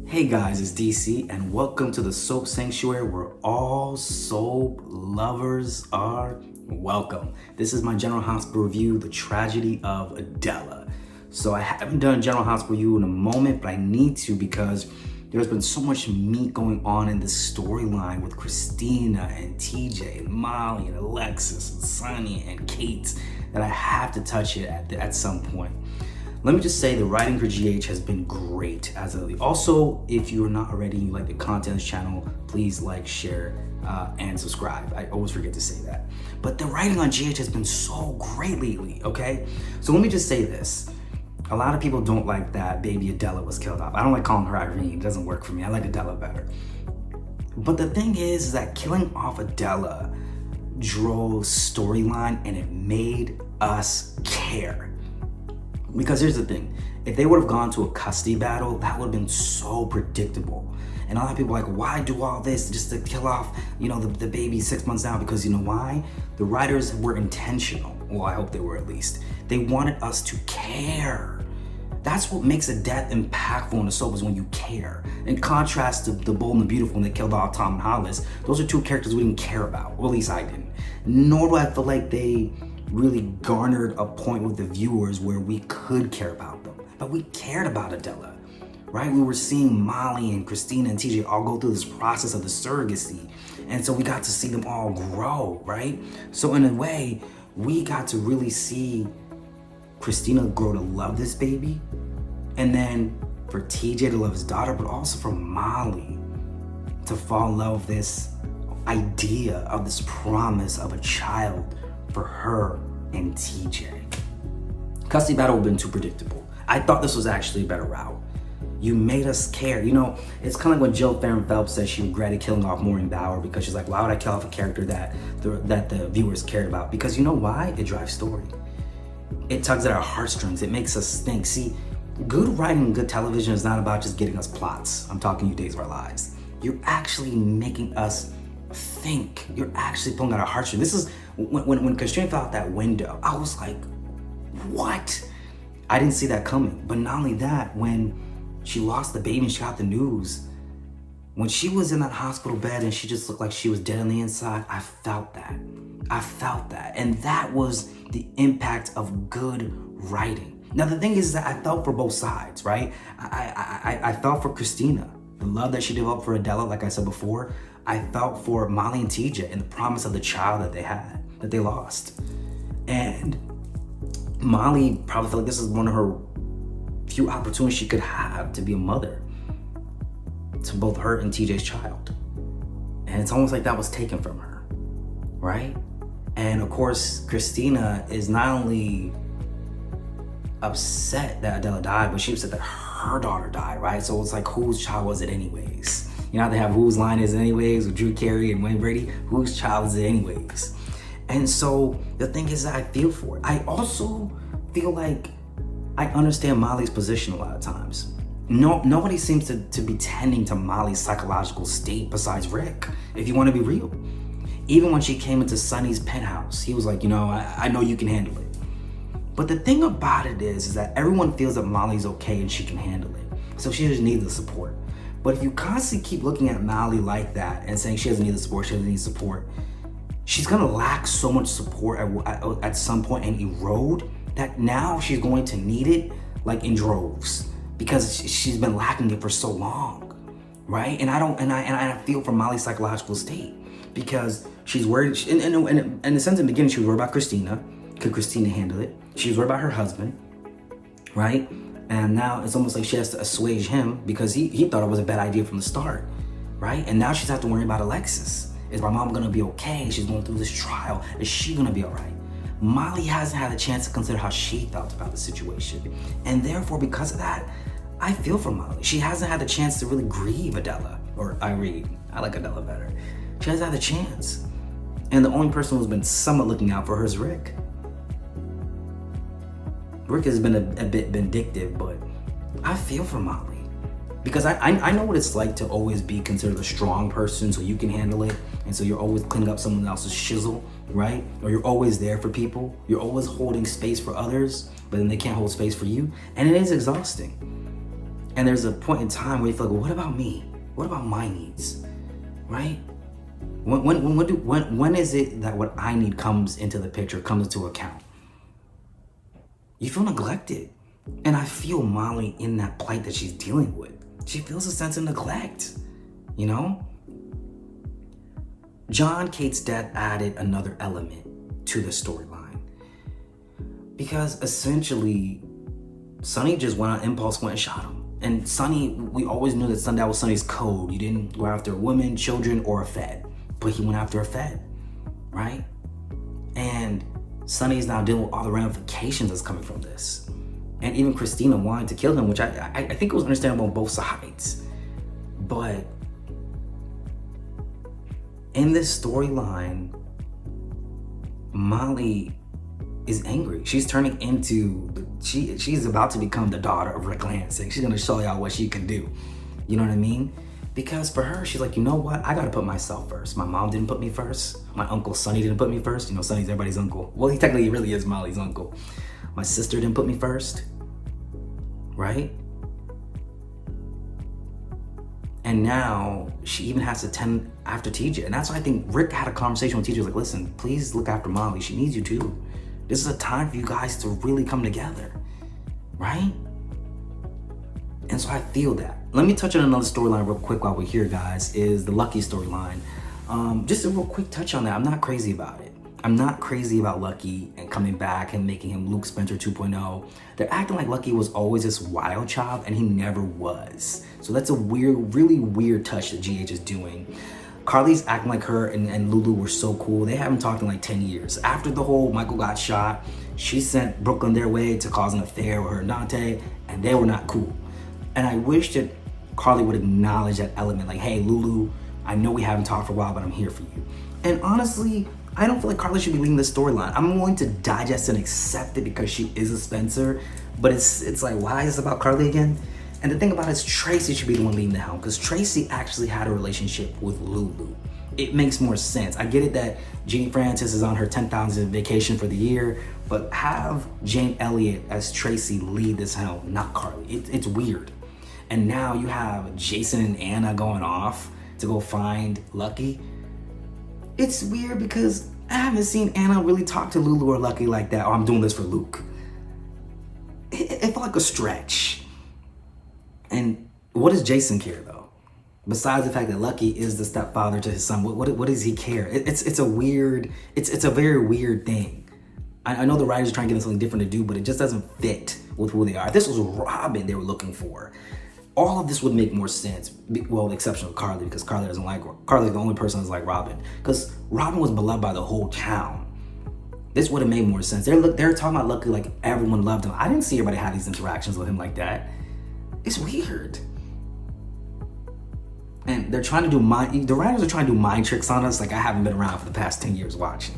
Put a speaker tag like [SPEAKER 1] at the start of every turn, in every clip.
[SPEAKER 1] Hey guys, it's DC and welcome to the Soap Sanctuary where all soap lovers are welcome. This is my General Hospital review, The Tragedy of Adela. So I haven't done a General Hospital review in a moment, but I need to because there's been so much meat going on in this storyline with Christina and TJ and Molly and Alexis and Sonny and Kate that I have to touch it at some point. Let me just say the writing for GH has been great as of also, if you're not already, you like the content of this channel, please like, share, and subscribe. I always forget to say that. But the writing on GH has been so great lately, okay? So let me just say this. A lot of people don't like that baby Adela was killed off. I don't like calling her Irene, it doesn't work for me. I like Adela better. But the thing is that killing off Adela drove storyline and it made us care. Because here's the thing, if they would have gone to a custody battle, that would have been so predictable. And a lot of people are like, why do all this just to kill off, the baby 6 months now? Because you know why? The writers were intentional. Well, I hope they were at least. They wanted us to care. That's what makes a death impactful in the soap, is when you care. In contrast to The Bold and the Beautiful, when they killed off Tom and Hollis, those are two characters we didn't care about. Or at least I didn't. Nor do I feel like they really garnered a point with the viewers where we could care about them. But we cared about Adela, right? We were seeing Molly and Christina and TJ all go through this process of the surrogacy. And so we got to see them all grow, right? So in a way, we got to really see Christina grow to love this baby. And then for TJ to love his daughter, but also for Molly to fall in love with this idea of this promise of a child for her and TJ. Custody battle would have been too predictable. I thought this was actually a better route. You made us care. It's kind of like when Jill Farron Phelps said she regretted killing off Maureen Bauer because she's like, why would I kill off a character that the viewers cared about? Because you know why? It drives story. It tugs at our heartstrings. It makes us think. See, good writing and good television is not about just getting us plots. I'm talking you Days of Our Lives. You're actually making us think. You're actually pulling at our heartstrings. This is when Christina fell out that window, I was like, what? I didn't see that coming. But not only that, when she lost the baby and she got the news, when she was in that hospital bed and she just looked like she was dead on the inside, I felt that. I felt that. And that was the impact of good writing. Now, the thing is that I felt for both sides, right? I felt for Christina, the love that she developed for Adela, like I said before. I felt for Molly and TJ and the promise of the child that they had, that they lost. And Molly probably felt like this is one of her few opportunities she could have to be a mother to both her and TJ's child. And it's almost like that was taken from her, right? And of course, Christina is not only upset that Adela died, but she was upset that her daughter died, right? So it's like, whose child was it anyways? You know how they have Whose Line Is It Anyways with Drew Carey and Wayne Brady? Whose child is it anyways? And so the thing is that I feel for it. I also feel like I understand Molly's position a lot of times. Nobody seems to be tending to Molly's psychological state besides Rick, if you want to be real. Even when she came into Sonny's penthouse, he was like, I know you can handle it. But the thing about it is that everyone feels that Molly's okay and she can handle it. So she just needs the support. But if you constantly keep looking at Molly like that and saying she doesn't need the support, she doesn't need support, she's gonna lack so much support at some point and erode that now she's going to need it like in droves because she's been lacking it for so long, right? And I feel for Molly's psychological state because she's worried. In the sense in the beginning, she was worried about Christina. Could Christina handle it? She was worried about her husband, right? And now it's almost like she has to assuage him because he thought it was a bad idea from the start, right? And now she's have to worry about Alexis. Is my mom gonna be okay? She's going through this trial. Is she gonna be all right? Molly hasn't had a chance to consider how she felt about the situation. And therefore, because of that, I feel for Molly. She hasn't had the chance to really grieve Adela, or Irene. I like Adela better. She hasn't had the chance. And the only person who's been somewhat looking out for her is Rick. Rick has been a bit vindictive, but I feel for Molly. Because I know what it's like to always be considered a strong person so you can handle it. And so you're always cleaning up someone else's shizzle, right? Or you're always there for people. You're always holding space for others, but then they can't hold space for you. And it is exhausting. And there's a point in time where you feel like, well, what about me? What about my needs, right? When is it that what I need comes into the picture, comes into account? You feel neglected. And I feel Molly in that plight that she's dealing with. She feels a sense of neglect, you know? John, Kate's death added another element to the storyline. Because essentially, Sonny just went on impulse, went and shot him. And Sonny, we always knew that was Sonny's code. You didn't go after women, children, or a Fed. But he went after a Fed, right? And Sonny's now dealing with all the ramifications that's coming from this. And even Christina wanted to kill him, which I think it was understandable on both sides. But in this storyline, Molly is angry. She's turning into, she's about to become the daughter of Rick Lansing. She's gonna show y'all what she can do. You know what I mean? Because for her, she's like, you know what? I gotta put myself first. My mom didn't put me first. My uncle Sonny didn't put me first. You know, Sonny's everybody's uncle. Well, he technically really is Molly's uncle. My sister didn't put me first, right? And now she even has to tend after TJ. And that's why I think Rick had a conversation with TJ, like, listen, please look after Molly. She needs you too. This is a time for you guys to really come together, right? And so I feel that. Let me touch on another storyline real quick while we're here, guys, is the Lucky storyline. Just a real quick touch on that. I'm not crazy about it. I'm not crazy about Lucky and coming back and making him Luke Spencer 2.0. They're acting like Lucky was always this wild child, and he never was. So that's a weird, really weird touch that GH is doing. Carly's acting like her and Lulu were so cool. They haven't talked in like 10 years. After the whole Michael got shot, she sent Brooklyn their way to cause an affair with her and Dante, and they were not cool. And I wish that Carly would acknowledge that element, like, hey, Lulu, I know we haven't talked for a while, but I'm here for you. And honestly, I don't feel like Carly should be leading the storyline. I'm willing to digest and accept it because she is a Spencer, but it's like, why is this about Carly again? And the thing about it is Tracy should be the one leading the helm, because Tracy actually had a relationship with Lulu. It makes more sense. I get it that Jeannie Francis is on her 10,000th vacation for the year, but have Jane Elliott as Tracy lead this helm, not Carly. It's weird. And now you have Jason and Anna going off to go find Lucky. It's weird because I haven't seen Anna really talk to Lulu or Lucky like that. Oh, I'm doing this for Luke. It felt like a stretch. And what does Jason care though? Besides the fact that Lucky is the stepfather to his son, what does he care? It's a weird, it's a very weird thing. I know the writers are trying to get something different to do, but it just doesn't fit with who they are. If this was Robin they were looking for, all of this would make more sense. Well, the exception of Carly, because Carly doesn't like, Carly's the only person that's like Robin. Because Robin was beloved by the whole town. This would have made more sense. They're talking about Lucky like everyone loved him. I didn't see everybody have these interactions with him like that. It's weird. And they're trying to do the writers are trying to do mind tricks on us like I haven't been around for the past 10 years watching.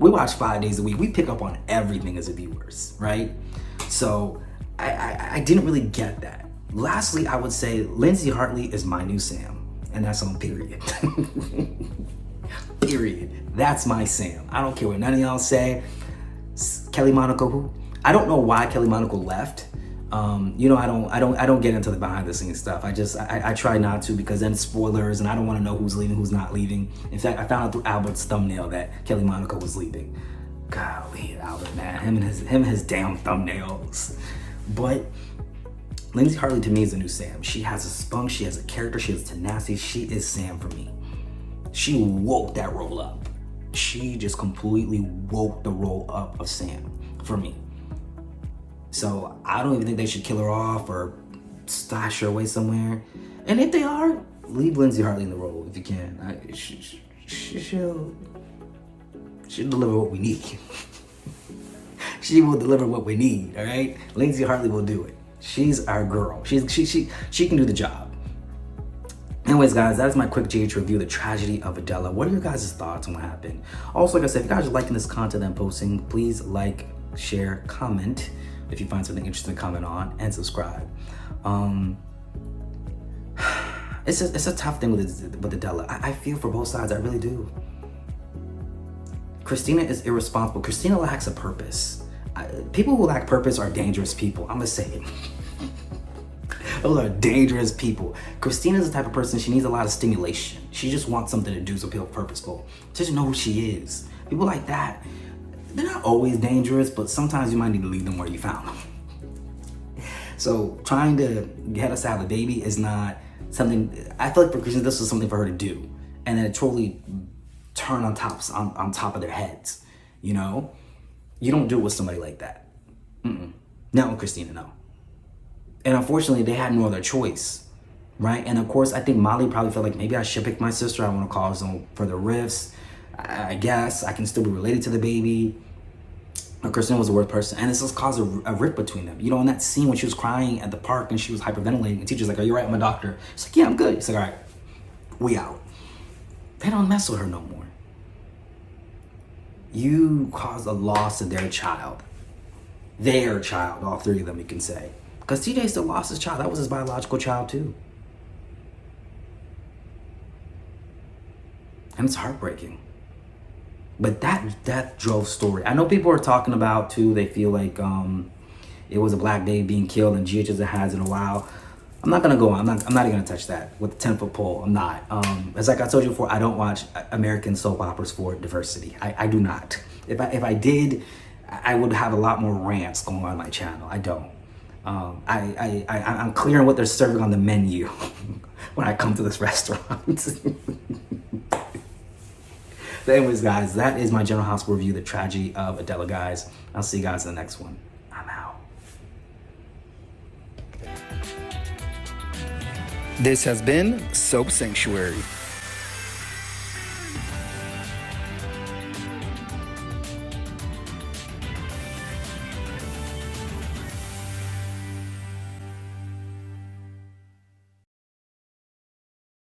[SPEAKER 1] We watch 5 days a week. We pick up on everything as a viewers, right? So I didn't really get that. Lastly, I would say Lindsay Hartley is my new Sam. And that's on period. Period. That's my Sam. I don't care what none of y'all say. Kelly Monaco who? I don't know why Kelly Monaco left. You know, I don't get into the behind the scenes stuff. I try not to, because then spoilers and I don't want to know who's leaving, who's not leaving. In fact, I found out through Albert's thumbnail that Kelly Monaco was leaving. Golly, Albert, man, him and his damn thumbnails. But Lindsay Hartley to me is a new Sam. She has a spunk, she has a character, she has tenacity. She is Sam for me. She woke that role up. She just completely woke the role up of Sam for me. So I don't even think they should kill her off or stash her away somewhere. And if they are, leave Lindsay Hartley in the role if you can. She'll deliver what we need. She will deliver what we need, all right? Lindsay Hartley will do it. She's our girl. She can do the job. Anyways, guys, that is my quick GH review, The Tragedy of Adella. What are your guys' thoughts on what happened? Also, like I said, if you guys are liking this content that I'm posting, please like, share, comment. If you find something interesting to comment on, and subscribe. It's a tough thing with Adela. I feel for both sides, I really do. Christina is irresponsible. Christina lacks a purpose. People who lack purpose are dangerous people. I'm gonna say it. Those are dangerous people. Christina's the type of person, she needs a lot of stimulation. She just wants something to do, so feel purposeful. She doesn't know who she is. People like that, they're not always dangerous, but sometimes you might need to leave them where you found them. So trying to get us to have a baby is not something, I feel like for Christina, this was something for her to do. And then it totally turned on top of their heads, you know? You don't do it with somebody like that. Not with Christina, no. And unfortunately, they had no other choice, right? And of course, I think Molly probably felt like maybe I should pick my sister. I don't want to cause no further rifts. I guess I can still be related to the baby. But Christina was the worst person. And this has caused a rift between them. You know, in that scene when she was crying at the park and she was hyperventilating, the teacher's like, "Are you right? I'm a doctor." She's like, "Yeah, I'm good." He's like, "All right, we out." They don't mess with her no more. You caused a loss to their child. Their child, all three of them, you can say. Because TJ still lost his child. That was his biological child too. And it's heartbreaking. But that drove story. I know people are talking about too, they feel like it was a black baby being killed and GHS has in a while. I'm not gonna go on. I'm not even gonna touch that with the 10-foot pole. I'm not. As like I told you before, I don't watch American soap operas for diversity. I do not. If I did, I would have a lot more rants going on my channel. I don't. I'm clear on what they're serving on the menu when I come to this restaurant. But anyways, guys, that is my General Hospital review, The Tragedy of Adella, guys. I'll see you guys in the next one. I'm out.
[SPEAKER 2] This has been Soap Sanctuary.